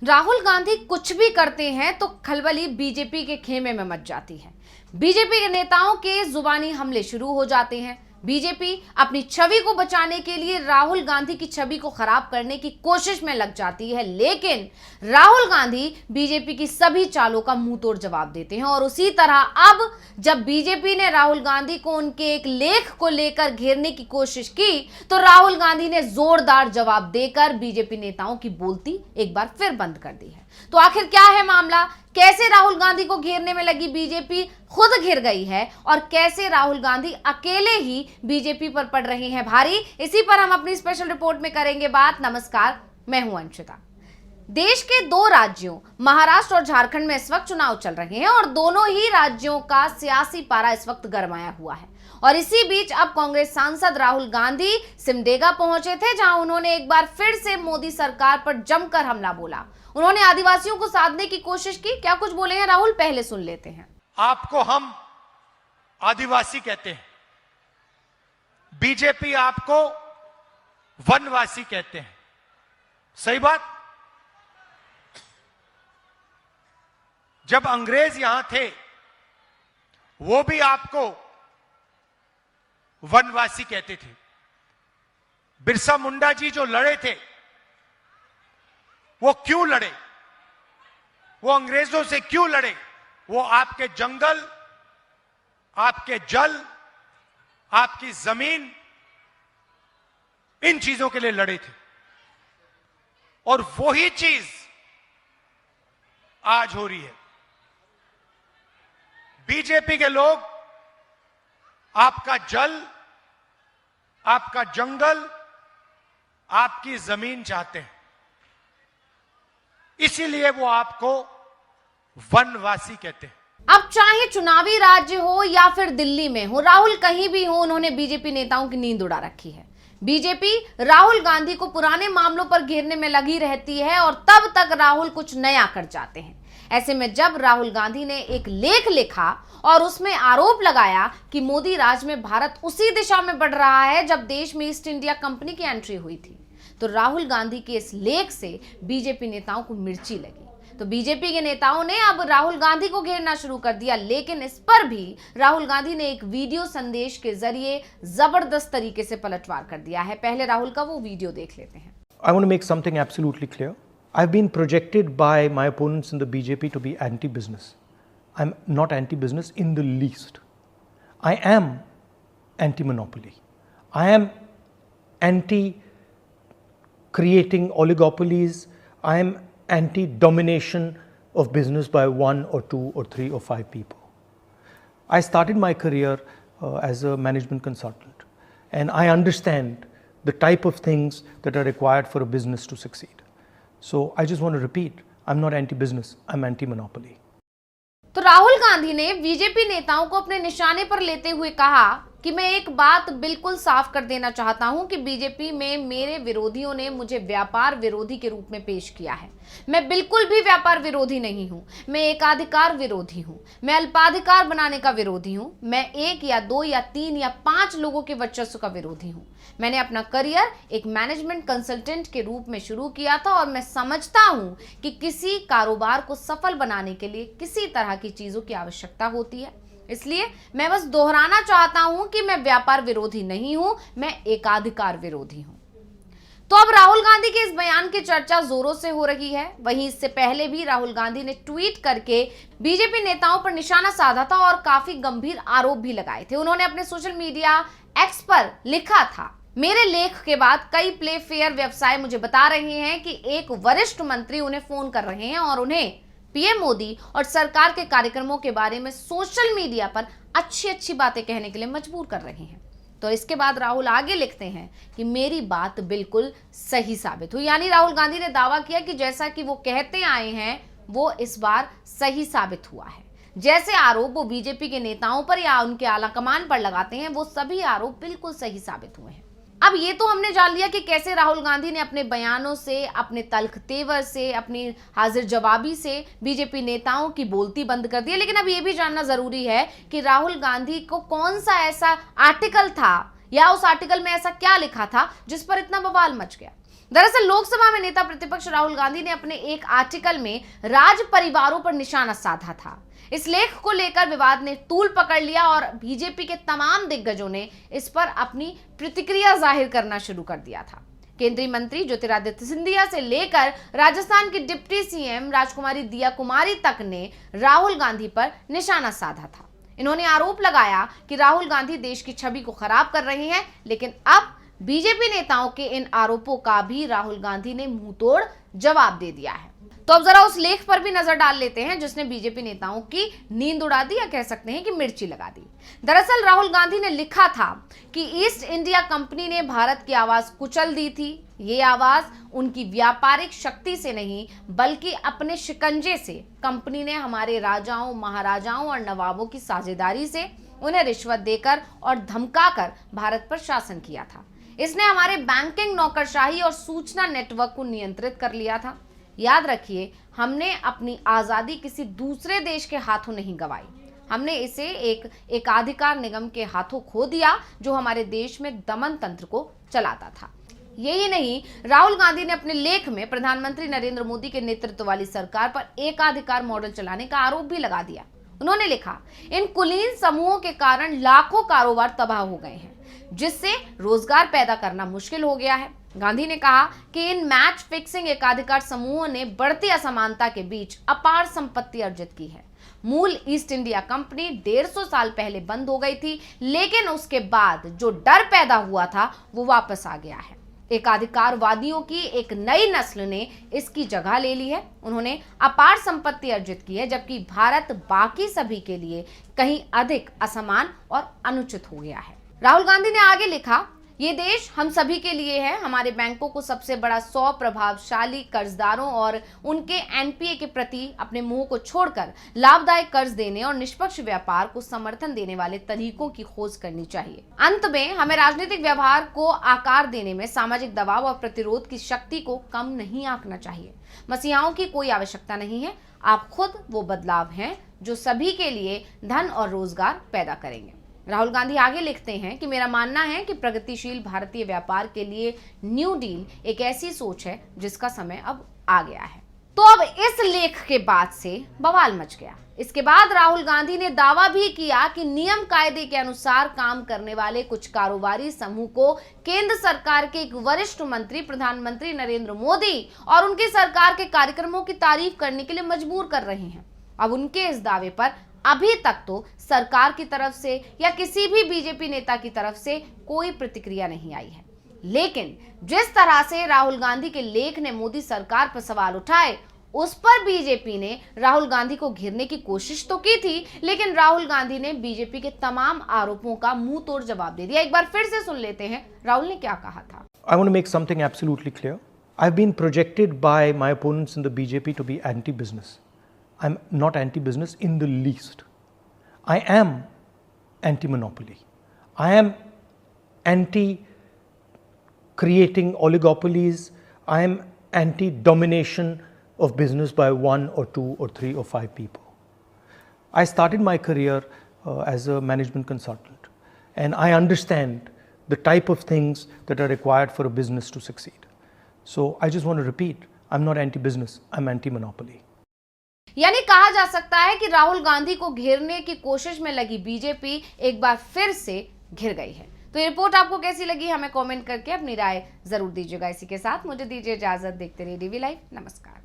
राहुल गांधी कुछ भी करते हैं तो खलबली बीजेपी के खेमे में मच जाती है। बीजेपी के नेताओं के जुबानी हमले शुरू हो जाते हैं। बीजेपी अपनी छवि को बचाने के लिए राहुल गांधी की छवि को खराब करने की कोशिश में लग जाती है, लेकिन राहुल गांधी बीजेपी की सभी चालों का मुंह तोड़ जवाब देते हैं। और उसी तरह अब जब बीजेपी ने राहुल गांधी को उनके एक लेख को लेकर घेरने की कोशिश की तो राहुल गांधी ने जोरदार जवाब देकर बीजेपी नेताओं की बोलती एक बार फिर बंद कर दी है। तो आखिर क्या है मामला? कैसे राहुल गांधी को घेरने में लगी बीजेपी खुद घिर गई है और कैसे राहुल गांधी अकेले ही बीजेपी पर पड़ रहे हैं भारी, इसी पर हम अपनी स्पेशल रिपोर्ट में करेंगे बात। नमस्कार, मैं हूं अंशिता। देश के दो राज्यों महाराष्ट्र और झारखंड में इस वक्त चुनाव चल रहे हैं और दोनों ही राज्यों का सियासी पारा इस वक्त गरमाया हुआ है। और इसी बीच अब कांग्रेस सांसद राहुल गांधी सिमडेगा पहुंचे थे, जहां उन्होंने एक बार फिर से मोदी सरकार पर जमकर हमला बोला। उन्होंने आदिवासियों को साधने की कोशिश की। क्या कुछ बोले हैं राहुल, पहले सुन लेते हैं। आपको हम आदिवासी कहते हैं, बीजेपी आपको वनवासी कहते हैं, सही बात? जब अंग्रेज यहां थे वो भी आपको वनवासी कहते थे। बिरसा मुंडा जी जो लड़े थे वो क्यों लड़े? वो अंग्रेजों से क्यों लड़े? वो आपके जंगल, आपके जल, आपकी जमीन, इन चीजों के लिए लड़े थे। और वही चीज आज हो रही है। बीजेपी के लोग आपका जल, आपका जंगल, आपकी जमीन चाहते हैं, इसीलिए वो आपको वनवासी कहते हैं। अब चाहे चुनावी राज्य हो या फिर दिल्ली में हो, राहुल कहीं भी हो, उन्होंने बीजेपी नेताओं की नींद उड़ा रखी है। बीजेपी राहुल गांधी को पुराने मामलों पर घेरने में लगी रहती है और तब तक राहुल कुछ नया कर जाते हैं। ऐसे में जब राहुल गांधी ने एक लेख लिखा और उसमें आरोप लगाया कि मोदी राज में भारत उसी दिशा में बढ़ रहा है जब देश में ईस्ट इंडिया कंपनी की एंट्री हुई थी, तो राहुल गांधी के इस लेख से बीजेपी नेताओं को मिर्ची लगी। तो बीजेपी के नेताओं ने अब राहुल गांधी को घेरना शुरू कर दिया, लेकिन इस पर भी राहुल गांधी ने एक वीडियो संदेश के जरिए जबरदस्त तरीके से पलटवार कर दिया है। पहले राहुल का वो वीडियो देख लेते हैं। I want to make something absolutely clear. I've been projected by my opponents in the BJP to be anti-business. I'm not anti-business in the least. I am anti-monopoly. I am anti-creating oligopolies. I am anti-domination of business by one or two or three or five people. I started my career as a management consultant, and I understand the type of things that are required for a business to succeed. So I just want to repeat, I'm not anti-business, I'm anti-monopoly. तो राहुल गांधी ने BJP नेताओं को अपने निशाने पर लेते हुए कहा कि मैं एक बात बिल्कुल साफ कर देना चाहता हूं कि बीजेपी में मेरे विरोधियों ने मुझे व्यापार विरोधी के रूप में पेश किया है। मैं बिल्कुल भी व्यापार विरोधी नहीं हूं। मैं एकाधिकार विरोधी हूं। मैं अल्पाधिकार बनाने का विरोधी हूं। मैं 1 या 2 या 3 या 5 लोगों के वर्चस्व का विरोधी हूं। मैंने अपना करियर एक मैनेजमेंट कंसल्टेंट के रूप में शुरू किया था और मैं समझता हूं कि किसी कारोबार को सफल बनाने के लिए किसी तरह की चीजों की आवश्यकता होती है। इसलिए मैं बस दोहराना चाहता हूं कि मैं व्यापार विरोधी नहीं हूं, मैं एकाधिकार विरोधी हूं। तो अब राहुल गांधी के इस बयान की चर्चा जोरों से हो रही है। वहीं इससे पहले भी राहुल गांधी ने ट्वीट करके बीजेपी नेताओं पर निशाना साधा था और काफी गंभीर आरोप भी लगाए थे। उन्होंने अपने सोशल मीडिया एक्स पर लिखा था, मेरे लेख के बाद कई प्ले फेयर व्यवसाय मुझे बता रहे हैं कि एक वरिष्ठ मंत्री उन्हें फोन कर रहे हैं और उन्हें पीएम मोदी और सरकार के कार्यक्रमों के बारे में सोशल मीडिया पर अच्छी बातें कहने के लिए मजबूर कर रहे हैं। तो इसके बाद राहुल आगे लिखते हैं कि मेरी बात बिल्कुल सही साबित हुई। यानी राहुल गांधी ने दावा किया कि जैसा कि वो कहते आए हैं वो इस बार सही साबित हुआ है। जैसे आरोप वो बीजेपी के नेताओं पर या उनके आलाकमान पर लगाते हैं, वो सभी आरोप बिल्कुल सही साबित हुए हैं। अब ये तो हमने जान लिया कि कैसे राहुल गांधी ने अपने बयानों से, अपने तल्ख तेवर से, अपनी हाजिर जवाबी से बीजेपी नेताओं की बोलती बंद कर दी है। लेकिन अब ये भी जानना जरूरी है कि राहुल गांधी को कौन सा ऐसा आर्टिकल था या उस आर्टिकल में ऐसा क्या लिखा था जिस पर इतना बवाल मच गया। दरअसल लोकसभा में नेता प्रतिपक्ष राहुल गांधी ने अपने एक आर्टिकल में राज परिवारों पर निशाना साधा था। इस लेख को लेकर विवाद ने तूल पकड़ लिया और बीजेपी के तमाम दिग्गजों ने इस पर अपनी प्रतिक्रिया जाहिर करना शुरू कर दिया था। केंद्रीय मंत्री ज्योतिरादित्य सिंधिया से लेकर राजस्थान की डिप्टी सीएम राजकुमारी दिया कुमारी तक ने राहुल गांधी पर निशाना साधा था। इन्होंने आरोप लगाया कि राहुल गांधी देश की छवि को खराब कर रहे हैं, लेकिन अब बीजेपी नेताओं के इन आरोपों का भी राहुल गांधी ने मुंहतोड़ जवाब दे दिया है। तो अब जरा उस लेख पर भी नजर डाल लेते हैं जिसने बीजेपी नेताओं की नींद उड़ा दी, या कह सकते हैं कि मिर्ची लगा दी। दरअसल राहुल गांधी ने लिखा था कि ईस्ट इंडिया कंपनी ने भारत की आवाज कुचल दी थी। ये आवाज उनकी व्यापारिक शक्ति से नहीं बल्कि अपने शिकंजे से कंपनी ने हमारे राजाओं, महाराजाओं और नवाबों की साझेदारी से उन्हें रिश्वत देकर और धमकाकर भारत पर शासन किया था। इसने हमारे बैंकिंग, नौकरशाही और सूचना नेटवर्क को नियंत्रित कर लिया था। याद रखिए, हमने अपनी आजादी किसी दूसरे देश के हाथों नहीं गंवाई, हमने इसे एक एकाधिकार निगम के हाथों खो दिया जो हमारे देश में दमन तंत्र को चलाता था। यही नहीं, राहुल गांधी ने अपने लेख में प्रधानमंत्री नरेंद्र मोदी के नेतृत्व वाली सरकार पर एकाधिकार मॉडल चलाने का आरोप भी लगा दिया। उन्होंने लिखा, इन कुलीन समूहों के कारण लाखों कारोबार तबाह हो गए हैं, जिससे रोजगार पैदा करना मुश्किल हो गया है। गांधी ने कहा कि इन मैच फिक्सिंग एकाधिकार समूहों ने बढ़ती असमानता के बीच अपार संपत्ति अर्जित की है। मूल ईस्ट इंडिया कंपनी 150 साल पहले बंद हो गई थी, लेकिन उसके बाद जो डर पैदा हुआ था वो वापस आ गया है। एकाधिकारवादियों की एक नई नस्ल ने इसकी जगह ले ली है। उन्होंने अपार संपत्ति अर्जित की है, जबकि भारत बाकी सभी के लिए कहीं अधिक असमान और अनुचित हो गया है। राहुल गांधी ने आगे लिखा, ये देश हम सभी के लिए है। हमारे बैंकों को सबसे बड़ा 100 प्रभावशाली कर्जदारों और उनके एनपीए के प्रति अपने मुंह को छोड़कर लाभदायक कर्ज देने और निष्पक्ष व्यापार को समर्थन देने वाले तरीकों की खोज करनी चाहिए। अंत में हमें राजनीतिक व्यवहार को आकार देने में सामाजिक दबाव और प्रतिरोध की शक्ति को कम नहीं आंकना चाहिए। मसीहाओं की कोई आवश्यकता नहीं है, आप खुद वो बदलाव हैं जो सभी के लिए धन और रोजगार पैदा करेंगे। राहुल गांधी आगे लिखते हैं कि मेरा मानना है कि प्रगतिशील भारतीय व्यापार के लिए न्यू डील एक ऐसी सोच है जिसका समय अब आ गया है। तो अब इस लेख के बाद से बवाल मच गया। इसके बाद राहुल गांधी ने दावा भी किया कि नियम कायदे के अनुसार काम करने वाले कुछ कारोबारी समूह को केंद्र सरकार के एक वरिष्ठ मंत्री प्रधानमंत्री नरेंद्र मोदी और उनकी सरकार के कार्यक्रमों की तारीफ करने के लिए मजबूर कर रहे हैं। अब उनके इस दावे पर अभी तक तो सरकार की तरफ से या किसी भी बीजेपी नेता की तरफ से कोई प्रतिक्रिया नहीं आई है, लेकिन जिस तरह से राहुल गांधी के लेख ने मोदी सरकार पर सवाल उठाए, उस पर बीजेपी ने राहुल गांधी को घेरने की कोशिश तो की थी, लेकिन राहुल गांधी ने बीजेपी के तमाम आरोपों का मुंह तोड़ जवाब दे दिया। एक बार फिर से सुन लेते हैं राहुल ने क्या कहा था। I want to make something absolutely clear. I've been projected by my opponents in the BJP to be anti-business. I'm not anti-business in the least. I am anti-monopoly. I am anti-creating oligopolies. I am anti-domination of business by 1 or 2 or 3 or 5 people. I started my career as a management consultant, and I understand the type of things that are required for a business to succeed. So I just want to repeat, I'm not anti-business, I'm anti-monopoly. यानी कहा जा सकता है कि राहुल गांधी को घेरने की कोशिश में लगी बीजेपी एक बार फिर से घिर गई है। तो ये रिपोर्ट आपको कैसी लगी, हमें कमेंट करके अपनी राय जरूर दीजिएगा। इसी के साथ मुझे दीजिए इजाजत। देखते रहिए डीवी लाइव। नमस्कार।